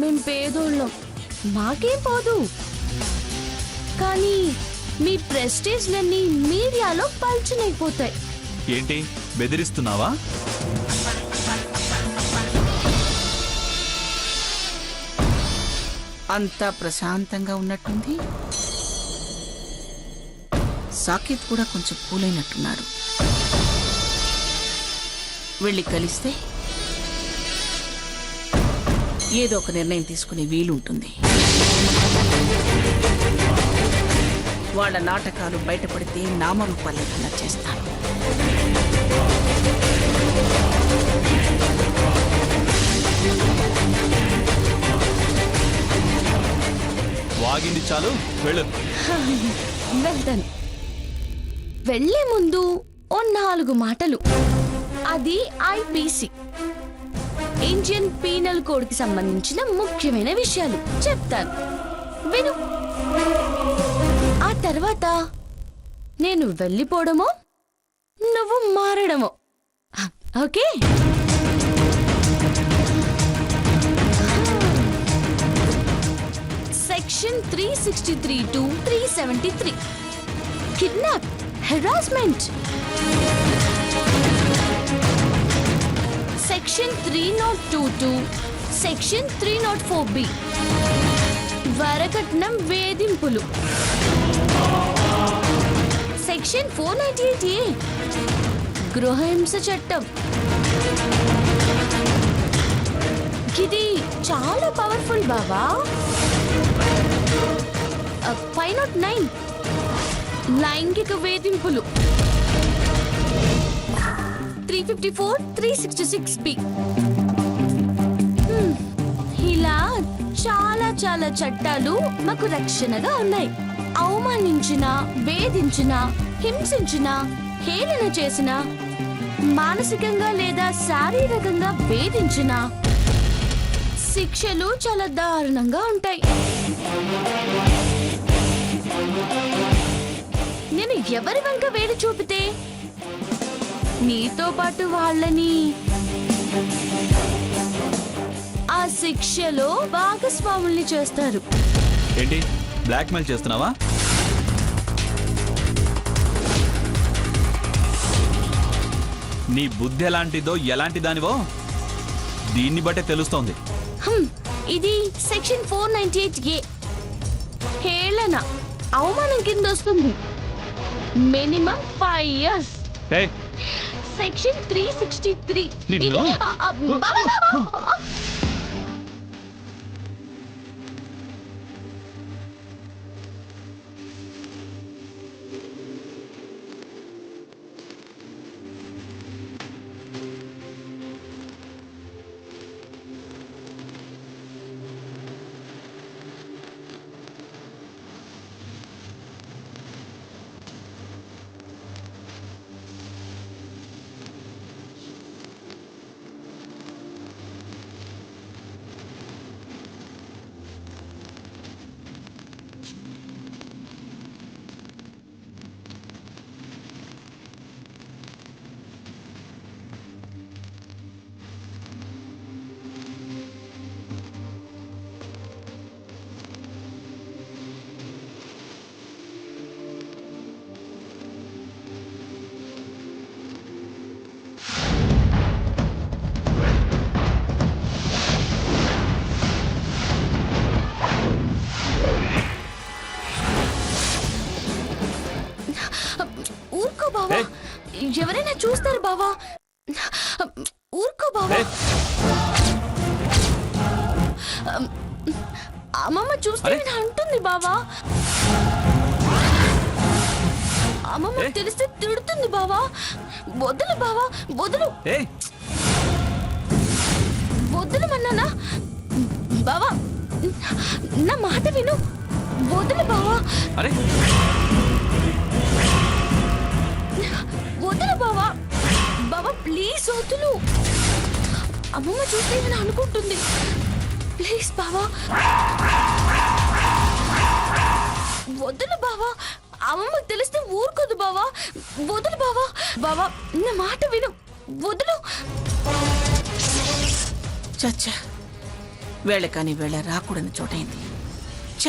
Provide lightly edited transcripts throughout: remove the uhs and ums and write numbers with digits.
మేం పేదోళ్ళం, మాకేం పోదు. కానీ మీ ప్రెస్టేజ్లన్నీ మీడియాలో పల్చనైపోతాయి. ఏంటి బెదిరిస్తున్నావా? అంతా ప్రశాంతంగా ఉన్నట్టుంది. సాకేత్ కూడా కొంచెం కూలైనట్టున్నాడు. వెళ్ళి కలిస్తే ఏదో ఒక నిర్ణయం తీసుకునే వీలుంటుంది. వాళ్ళ నాటకాలు బయటపడితే నామరూపాలు లేకుండా చేస్తాను. వాగింది చాలు, వెళ్ళు. వెళ్తాను. వెళ్లే ముందు ఓ 4 మాటలు. అది ఐపీసీ, ఇండియన్ పీనల్ కోడ్ కి సంబంధించిన ముఖ్యమైన విషయాలు చెప్తాను, విను. ఆ తర్వాత నేను వెళ్ళిపోవడమో నువ్వు మారడమో. Okay? Section 363 to 373 kidnap, harassment. Section 302 to section 304B వరకట్నం, వేధింపులు. సెక్షన్ 498A గృహహింస చట్టం. ఇది చాలా పవర్ఫుల్ బాబా. 509 లైంగిక వేధింపులు. 354, 366B. ఇలా చాలా చాలా చట్టాలు మాకు రక్షణగా ఉన్నాయి. అవమానించిన, వేధించిన, హింసించిన, హేళన చేసిన, మానసికంగా లేదా శారీరకంగా వేధించిన శిక్షలు చాలా దారుణంగా ఉంటాయి. నేను ఎవరి వంక వేలు చూపితే నీతో పాటు వాళ్ళని ఆ శిక్షలో భాగస్వాముల్ని చేస్తారు. ఏంటి బ్లాక్మెయిల్ చేస్తున్నావా? నీ బుద్ధి ఎలాంటిదో, ఎలాంటి దానివో దీన్ని బట్టే తెలుస్తోంది. ఇది సెక్షన్ 498A హేళన, అవమానం కింద వస్తుంది. Minimum 5 years. సెక్షన్ 363 ఊరుకో బావా, ఎవరైనా చూస్తారు బావా. ఊరుకో బావా. అమ్మమ్మ చూస్తే అంటుంది బావా. అమ్మమ్మ తెలిస్తే తిడుతుంది బావా. వదులు బావా, వదులు. వదులుమన్నానా బావా? నా మాట విను, వదులు బావా. వదులు బావా. బావా ప్లీజ్ వదులు. అమ్మమ్మ చూస్తే నేను అనుకుంటుంది. ప్లీజ్ బావా, వదులు బావా. అమ్మమ్మకి తెలిస్తే ఊరుకోదు బావా. వదులు బావా. బావా నా మాట విను, వదులు. చచ్చా, వేళ కాని వేళ రాకూడని చోటైంది. ఛ!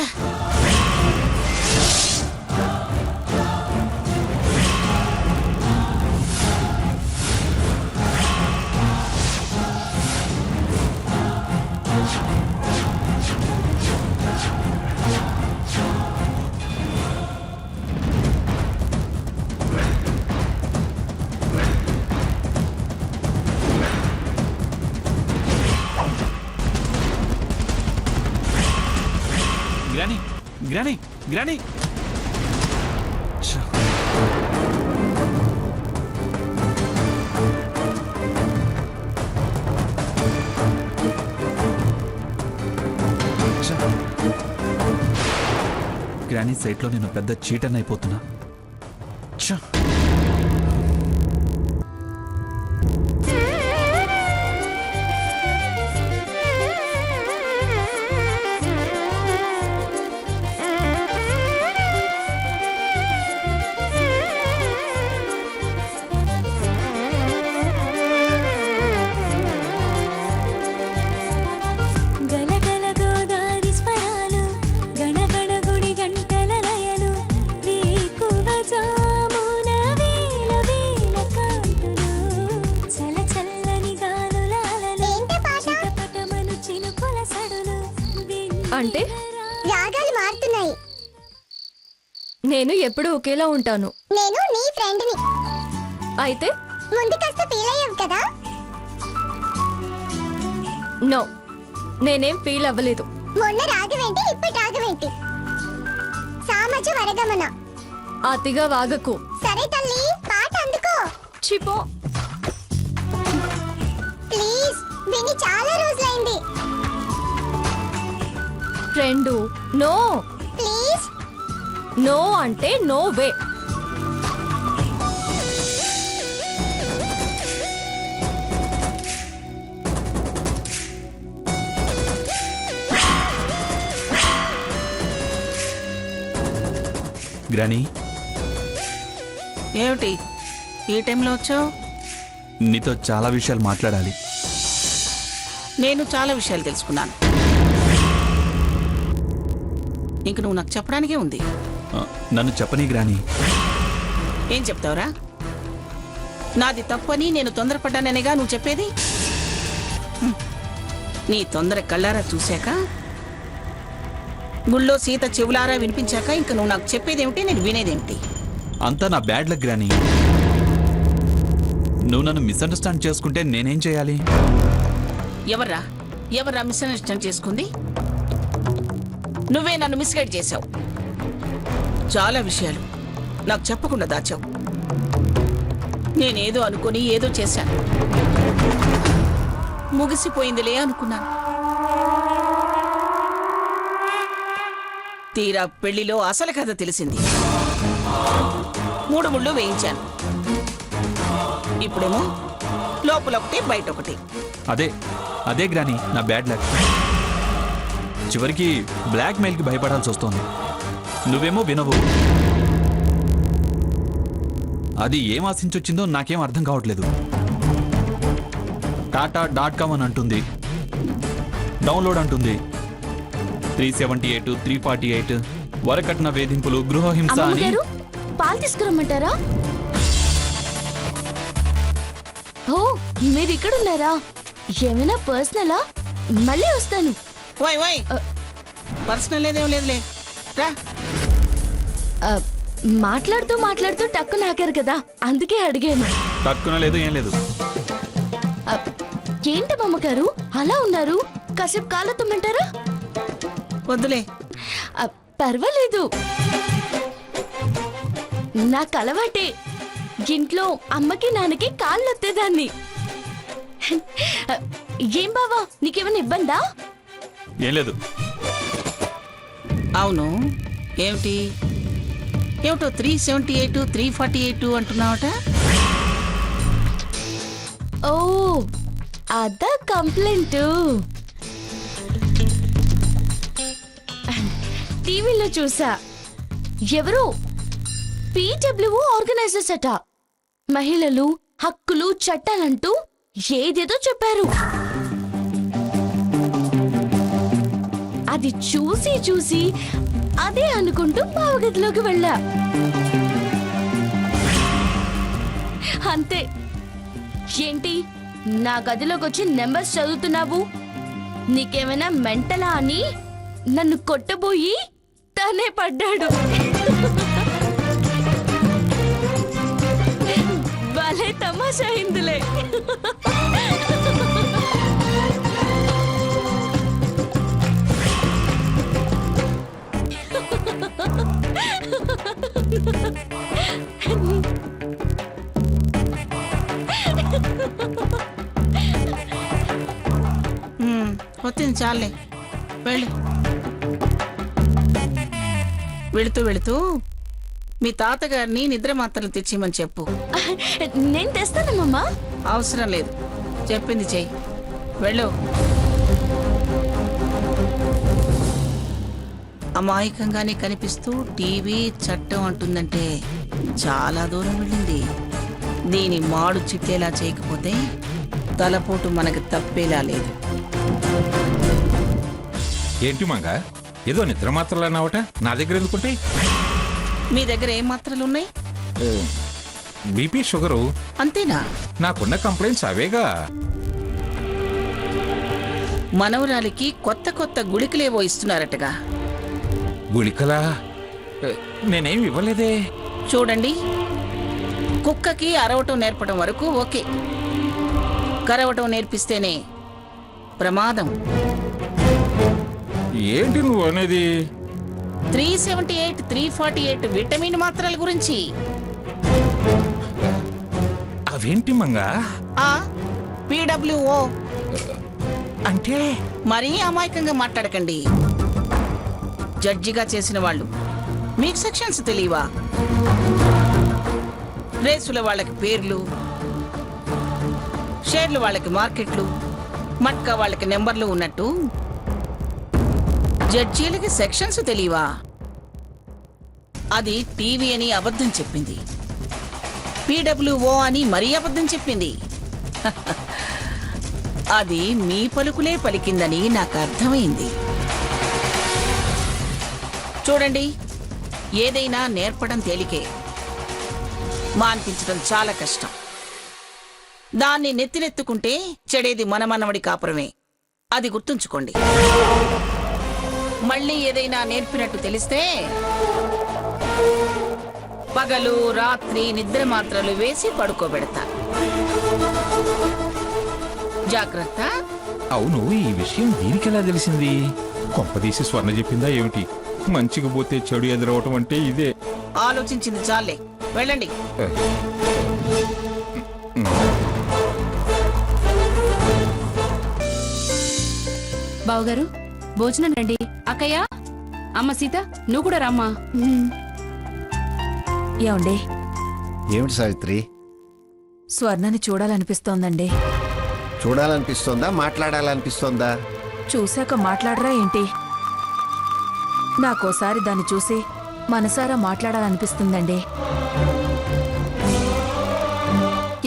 గ్రానీ గ్రానీ గ్రానీ ఛ! ఛ! గ్రానీ సైట్లో నేను పెద్ద చీటన్ అయిపోతున్నా. ఛ! గలగల గోదారి స్వరాలు గణగణ గుడి గంటల లయలు వేకువ జామున వేల వేల కాంతులు చల చల్లని గాలుల అలలు చిటపటమను చినుకుల సడులు అంటే రాగాలు మారుతున్నాయి. నేను ఎప్పుడూ ఒకేలా ఉంటాను. నేను నీ ఫ్రెండ్ని. అయితే ముందు కాస్త ఫీల్ అయ్యావు కదా. నో, నేనేం ఫీల్ అవ్వలేదు. మొన్న రాగవేంటి ఇప్పటి రాగవేంటి? సామజ వరగమన. అతిగా వాగకు. సరే తల్లి పాట అందుకో. చిపో. ప్లీజ్ విని చాలా రోజులైంది. Friend no. ప్లీజ్. నో అంటే నో వే. గ్రానీ ఏమిటి ఈ టైంలో వచ్చావు? నీతో చాలా విషయాలు మాట్లాడాలి. నేను చాలా విషయాలు తెలుసుకున్నాను. ఇంక నువ్వు నాకు చెప్పడానికే ఉంది. నన్ను చెప్పనీ గ్రానీ. ఏం చెప్తావురా? నాది తప్పని నేను తొందరపడ్డాననేగా నువ్వు చెప్పేది? హ్మ్. నీ తొందర కళ్ళారా చూశాక, గుళ్ళో సీత చెవులారా వినిపించాక ఇంక నువ్వు నాకు చెప్పేదేమిటి, నేను వినేదేమిటి? అంతా నా బ్యాడ్ లక్ గ్రానీ. నువ్వు నన్ను మిస్అండర్స్టాండ్ చేసుకుంటే నేనేం చేయాలి? ఎవర్రా మిస్అండర్స్టాండ్ చేసుకుంది? నువ్వే నన్ను మిస్గైడ్ చేశావు. చాలా విషయాలు నాకు చెప్పకుండా దాచావు. నేనేదో అనుకుని ఏదో చేశాను. ముగిసిపోయిందిలే అనుకున్నాను. తీరా పెళ్లిలో అసలు కథ తెలిసింది. 3 ముళ్ళు వేయించాను. ఇప్పుడేమో లోపల ఒకటి బయట ఒకటి. అదే గ్రానీ నా బ్యాడ్ లక్. చివరికి బ్లాక్ మెయిల్కి భయపడాల్సి వస్తోంది. నువ్వేమో వినవు. అది ఏం ఆశించొచ్చిందో నాకేం అర్థం కావట్లేదు. టాటా.com అని అంటుంది, డౌన్లోడ్ అంటుంది, 378, 348, వరకట్న వేధింపులు, గృహహింస అని. అమ్మగారు పాలు తీసుకురమ్మంటారా? ఓ, మీరు ఇక్కడ ఉన్నారా? ఏమైనా పర్సనలా? మళ్ళీ వస్తాను. ఓయ్ పర్సనల్ లేదేం లేదులే, రా. ఆ, మాట్లాడుతూ టక్కు నాకారు కదా, అందుకే అడిగాను. తక్కువ లేదు, ఏం లేదు. ఆ, ఏంటి అమ్మగారు అలా ఉన్నారు? కాసేపు కాళ్ళు తుమ్మంటారా? వద్దులే. ఆ, పర్వాలేదు, నాకు అలవాటే. ఇంట్లో అమ్మకి నాన్నకి కాళ్ళు వత్తేదాన్ని. ఏం బావా, నీకేమైనా ఇబ్బందా? ఏం లేదు. అవును, ఏమిటో 378, 348 అంటున్నావట? ఓ, అదా కంప్లైంట్. టీవీలో చూసా. ఎవరు PWO ఆర్గనైజర్స్ అట. మహిళలు, హక్కులు, చట్టాలంటూ ఏదేదో చెప్పారు. అది చూసి చూసి అదే అనుకుంటూ బావగదిలోకి వెళ్ళా. అంతే. ఏంటి నా గదిలోకి వచ్చి నెంబర్స్ చదువుతున్నావు? నీకేమైనా మెంటలా అని నన్ను కొట్టబోయి తనే పడ్డాడు. భలే తమాషా అయిందిలే. వచ్చింది చాలే, వెళ్ళు. వెళుతూ వెళుతూ మీ తాతగారిని నిద్ర మాత్రలు తెచ్చిమని చెప్పు. నేను తెస్తానమ్మా. అవసరం లేదు, చెప్పింది చెయ్యి. వెళ్ళు. అమాయకంగానే కనిపిస్తూ టీవీ చట్టం అంటుందంటే చాలా దూరం వెళ్ళింది. దీని మాడు చిట్టేలా చేయకపోతే తలపోటు మనకు తప్పేలా లేదు. ఏంటి మంగ, ఏదో నిద్ర మాత్రలు అన్నావట, నా దగ్గర ఎందుకుంటాయి? మీ దగ్గర ఏం మాత్రలు ఉన్నాయి? BP, sugar. అంతేనా? నాకున్న కంప్లైంట్స్ అవేగా. మనవరాలికి కొత్త కొత్త గుళికలేవో ఇస్తున్నారటగా. గుళికలా? నేనేం ఇవ్వలేదే. చూడండి, కుక్కకి అరవటం నేర్పడం వరకు ఓకే, కరవటం నేర్పిస్తేనే ప్రమాదం. ఏంటి నువ్వు అనేది? 378, 348 విటమిన్ మాత్రల గురించి. అవేంటి మంగా? ఆ PWO అంటే మరీ అమాయకంగా మాట్లాడకండి. జడ్జిగా చేసిన వాళ్ళు మీకు సెక్షన్స్ తెలియవా? రేసుల వాళ్ళకి పేర్లు, షేర్లు వాళ్ళకి మార్కెట్లు, మట్కా వాళ్ళకి నెంబర్లు ఉన్నట్టు జడ్జీలకి సెక్షన్స్ తెలియవా? అది టీవీ అని అబద్ధం చెప్పింది, PWO అని మరీ అబద్ధం చెప్పింది. అది మీ పలుకులే పలికిందని నాకు అర్థమైంది. చూడండి, ఏదైనా నేర్పడం తేలికే, మాన్పించడం చాలా కష్టం. దాన్ని నెత్తినెత్తుకుంటే చెడేది మనమన్నవడి కాపురమే, అది గుర్తుంచుకోండి. మళ్ళీ ఏదైనా నేర్పినట్టు తెలిస్తే పగలు రాత్రి నిద్ర మాత్రలు వేసి పడుకోబెడతా. జాగ్రత్త. అవును, ఈ విషయం దీనికెలా తెలిసింది? కొంపదీసి స్వర్ణ చెప్పిందా ఏమిటి? మంచిగా పోతే చెడు ఎదురవటం అంటే ఇదే. ఆలోచించింది చాలే, వెళ్ళండి. బావగారు, భోజనం రండి. అక్కయ్య, అమ్మ సీత, నువ్వు కూడా రమ్మా. ఏమండి, ఏమిటి సావిత్రి? స్వర్ణని చూడాలనిపిస్తోందండి. చూడాలనిపిస్తోందా, మాట్లాడాలనిపిస్తోందా? చూశాక మాట్లాడరా ఏంటి? నాకోసారి దాన్ని చూసి మనసారా మాట్లాడాలనిపిస్తుందండి.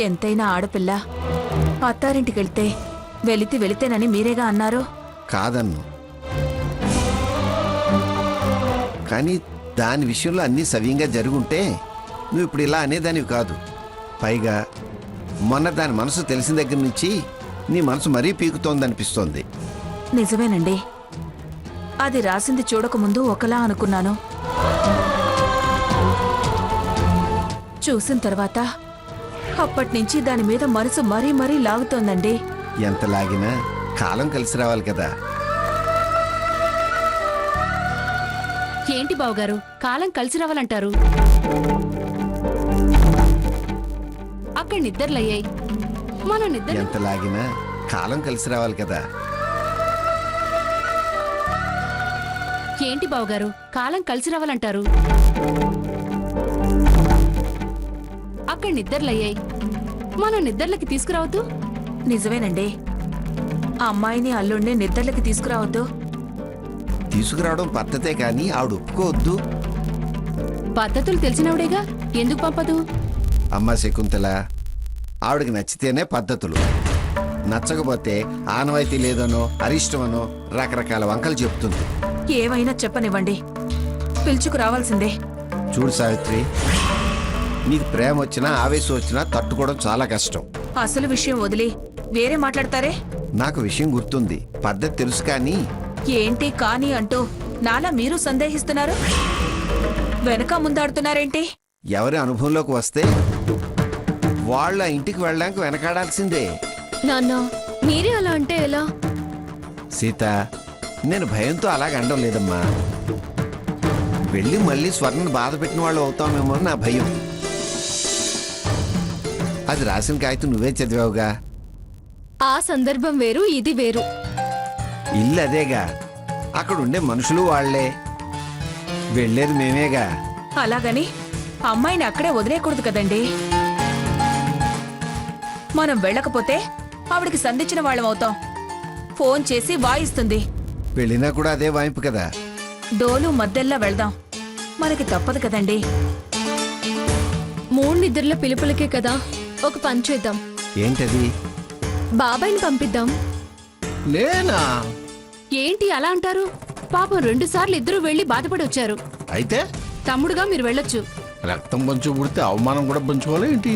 ఎంతైనా ఆడపిల్ల అత్తారింటికెళ్తే వెళితేనని మీరేగా అన్నారు. కాదన్ను, కానీ దాని విషయంలో అన్నీ సవ్యంగా జరుగుంటే నువ్వు ఇప్పుడు ఇలా అనేదానివి కాదు. పైగా మొన్న దాని మనసు తెలిసిన దగ్గర నుంచి నీ మనసు మరీ పీకుతోందనిపిస్తోంది. నిజమేనండి, అది రాసింది చూడకముందు ఒకలా అనుకున్నాను. చూసిన తర్వాత అప్పటినుంచి దాని మీద మనసు మరీ మరీ లాగుతోందండి. ఎంత లాగినా కాలం కలిసి రావాలి కదా. ఏంటి బావగారు, కాలం కలిసి రావాలంటారు? అక్కడ నిద్రలయ్యాయి, మన నిద్ర. ఎంత లాగినా కాలం కలిసి రావాలి కదా. ఏంటి బావగారు, కాలం కలిసి రావాలంటారు? అక్కడ నిద్రలయ్యాయి, మన నిద్రలకి తీసుకురావద్దు. నిజమేనండి, ఆ అమ్మాయిని అల్లుడిని నిద్రలకి తీసుకురావద్దు. తీసుకురావడం పద్ధతే కానీ ఆవిడ ఒప్పుకోవద్దు. పద్ధతులు తెలిసినవిడేగా, ఎందుకు పంపదు? అమ్మ శకుంతల, ఆవిడకి నచ్చితేనే పద్ధతులు, నచ్చకపోతే ఆనవాయితీ లేదనో అరిష్టమనో రకరకాల వంకలు చెప్తుంది. ఏమైనా చెప్పనివ్వండి, పిలుచుకు రావాల్సిందే. చూడు సావిత్రి, నీకు ప్రేమ వచ్చినా ఆవేశం వచ్చినా తట్టుకోవడం చాలా కష్టం. అసలు విషయం వదిలి వేరే మాట్లాడతారే? నాకు విషయం గుర్తుంది, పద్ధతి తెలుసు, కానీ ఏంటి కానీ అంటూ నాలా మీరు సందేహిస్తున్నారు? వెనక ముందాడుతున్నారేంటి? ఎవరి అనుభవంలోకి వస్తే వాళ్ళ ఇంటికి వెళ్ళడానికి వెనకాడాల్సిందే. నాన్న మీరే అలా అంటే ఎలా? సీత, నేను భయంతో అలాగ అనడం లేదమ్మా. వెళ్ళి మళ్ళీ స్వర్ణను బాధ పెట్టిన వాళ్ళు అవుతామేమో అని నా భయం. అది రాసిన కాగితం నువ్వే చదివావుగా. ఆ సందర్భం వేరు, ఇది వేరు. ఇల్లు అదేగా, అక్కడ ఉండే మనుషులు వాళ్లే, వెళ్ళేది మేమేగా. అలాగని అమ్మాయిని అక్కడే వదిలేయకూడదు కదండి. మనం వెళ్ళకపోతే ఆవిడికి సంధించిన వాళ్ళం అవుతాం. ఫోన్ చేసి వాయిస్తుంది. వెళ్ళినా కూడా అదే వాయింపు కదా. డోలు మద్దెల్లా వెళ్దాం, మనకి తప్పదు కదండి. 3 నిద్రల పిలుపులకే కదా ఒక పని చేద్దాం. ఏంటది? బాబాయ్ని పంపిద్దాం. లేనా? ఏంటి అలా అంటారు? పాపం 2 సార్లు ఇద్దరు వెళ్లి బాధపడి వచ్చారు. అయితే తమ్ముడుగా మీరు వెళ్ళొచ్చు. రక్తం పంచు పుడితే అవమానం కూడా పంచుకోవాలి ఏంటి?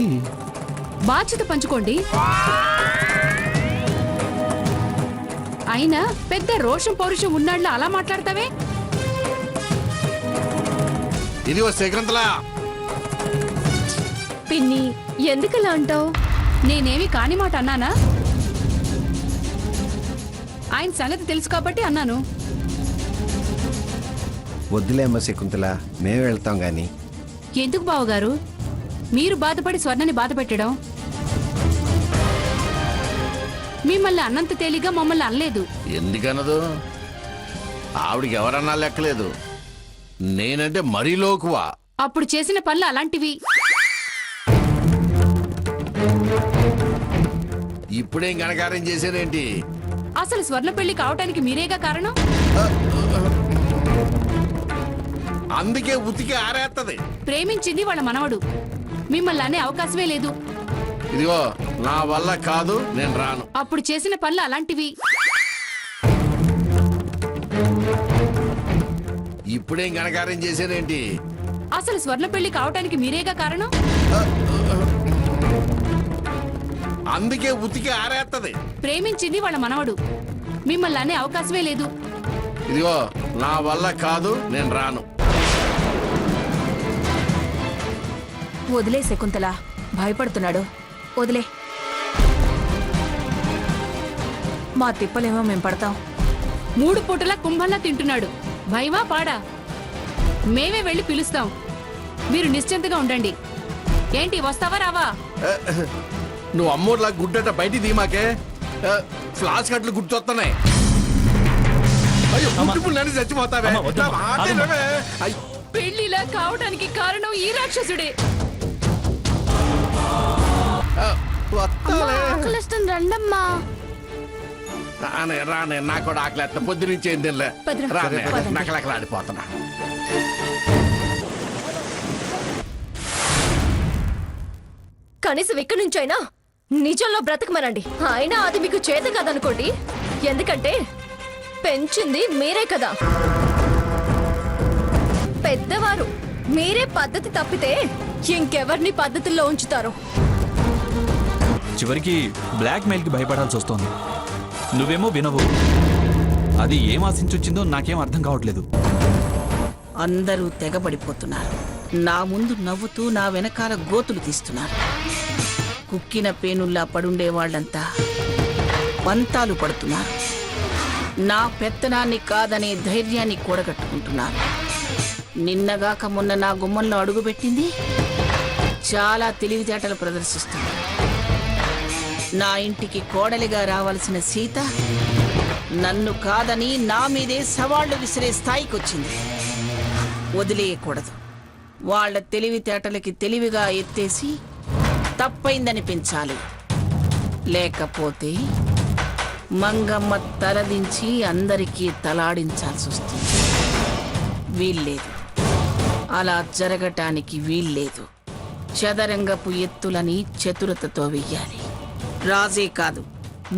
బాధ్యత పంచుకోండి. అయినా పెద్ద రోషం పౌరుషం ఉన్నాళ్ళ అలా మాట్లాడతావే? ఇది ఓ శేఖరంతలా. పిన్ని ఎందుకలా అంటావు? నేనేమి కాని మాట అన్నానా? ఆయన సంగతి తెలుసు కాబట్టి అన్నాను. వద్దులేమ్మ శకుంతల, మేమే వెళ్తాం గాని. ఎందుకు బావగారు మీరు బాధపడి స్వర్ణని బాధ పెట్టడం? మిమ్మల్ని అన్నంత తేలిగా మమ్మల్ని అనలేదు. ఎందుకనదు? ఆవిడికి ఎవరన్నా లెక్కలేదు, నేనంటే మరీ లోకువా. అప్పుడు చేసిన పనులు అలాంటివి. ఇప్పుడేం గణకారం చేశానేంటి? అసలు స్వర్ణ పెళ్లి కావటానికి మీరేగా కారణం. అందుకే ఉతికి ఆరేత్తది. ప్రేమించింది వాళ్ళ మనవడు, మిమ్మల్ని అనే అవకాశమే లేదు. ఇదిగో నా వల్ల కాదు, నేను రాను. అప్పుడు చేసిన పనులు అలాంటివి. ఇప్పుడేం గణకారం చేశానేంటి? అసలు స్వర్ణ పెళ్లి కావటానికి మీరేగా కారణం. అందుకే ఉతికి ఆరేత్తది. ప్రేమించింది వాళ్ళ మనవడు, మిమ్మల్ని అనే అవకాశమే లేదు. ఇదిగో నా వల్ల కాదు, నేను రాను. వదిలే శకుంతల, భయపడుతున్నాడు. వదిలే. మా తిప్పలేమో మేం పడతాం. 3 పూటలా కుంభంలా తింటున్నాడు. భయమా పాడా? మేమే వెళ్ళి పిలుస్తాం. మీరు నిశ్చింతగా ఉండండి. ఏంటి వస్తావా రావా? నువ్వు అమ్మోట్లా గుడ్డట బయటికి దిమాకే. ఫ్లాష్ కట్లు గుర్తొస్తున్నాయి. అయ్యో పుట్టుపుల్ నన్ను చచ్చిపోతావే. నా మాట వినవే. అయ్యో. పెళ్లిలా కావడానికి కారణం ఈ రాక్షసుడే. వస్తాలే. ఆకలిస్తుంది, రండమ్మా. రానే రానే, నాకు కూడా ఆకలి. పొద్దు నుంచి ఏం తినలే. పదరా. రానే, పదండి. నకలకలాడిపోతున్నా. కనీసం ఇక్కడి నుంచైనా నిజంలో బ్రతకమనండి. అయినా అది మీకు చేత కదనుకోండి, ఎందుకంటే పెంచింది మీరే కదా. పెద్దవారు మీరే పద్ధతి తప్పితే ఇంకెవరిని పద్ధతుల్లో ఉంచుతారు? చివరికి బ్లాక్ మెయిల్కి భయపడాల్సి వస్తోంది. నువ్వేమో వినవు. అది ఏం ఆశించొచ్చిందో నాకేం అర్థం కావట్లేదు. అందరూ తెగబడిపోతున్నారు. నా ముందు నవ్వుతూ నా వెనకాల గోతులు తీస్తున్నారు. కుక్కిన పేనుల్లా పడుండే వాళ్ళంతా పంతాలు పడుతున్నారు. నా పెత్తనాన్ని కాదనే ధైర్యాన్ని కూడగట్టుకుంటున్నారు. నిన్నగాక మొన్న నా గుమ్మంలో అడుగుపెట్టింది చాలా తెలివితేటలు ప్రదర్శిస్తుంది. నా ఇంటికి కోడలిగా రావాల్సిన సీత నన్ను కాదని నా మీదే సవాళ్లు విసిరే స్థాయికి వచ్చింది. వదిలేయకూడదు. వాళ్ళ తెలివితేటలకి తెలివిగా ఎత్తేసి తప్పైందనిపించాలి. లేకపోతే మంగమ్మ తలదించి అందరికీ తలాడించాల్సి వస్తుంది. వీల్లేదు, అలా జరగటానికి వీల్లేదు. చదరంగపు ఎత్తులని చతురతతో వెయ్యాలి. రాజే కాదు,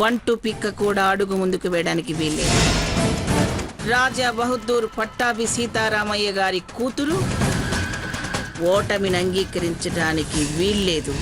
బంటు పిక్క కూడా అడుగు ముందుకు వేయడానికి వీల్లేదు. రాజా బహదూర్ పట్టాభి సీతారామయ్య గారి కూతురు ఓటమిని అంగీకరించడానికి వీల్లేదు.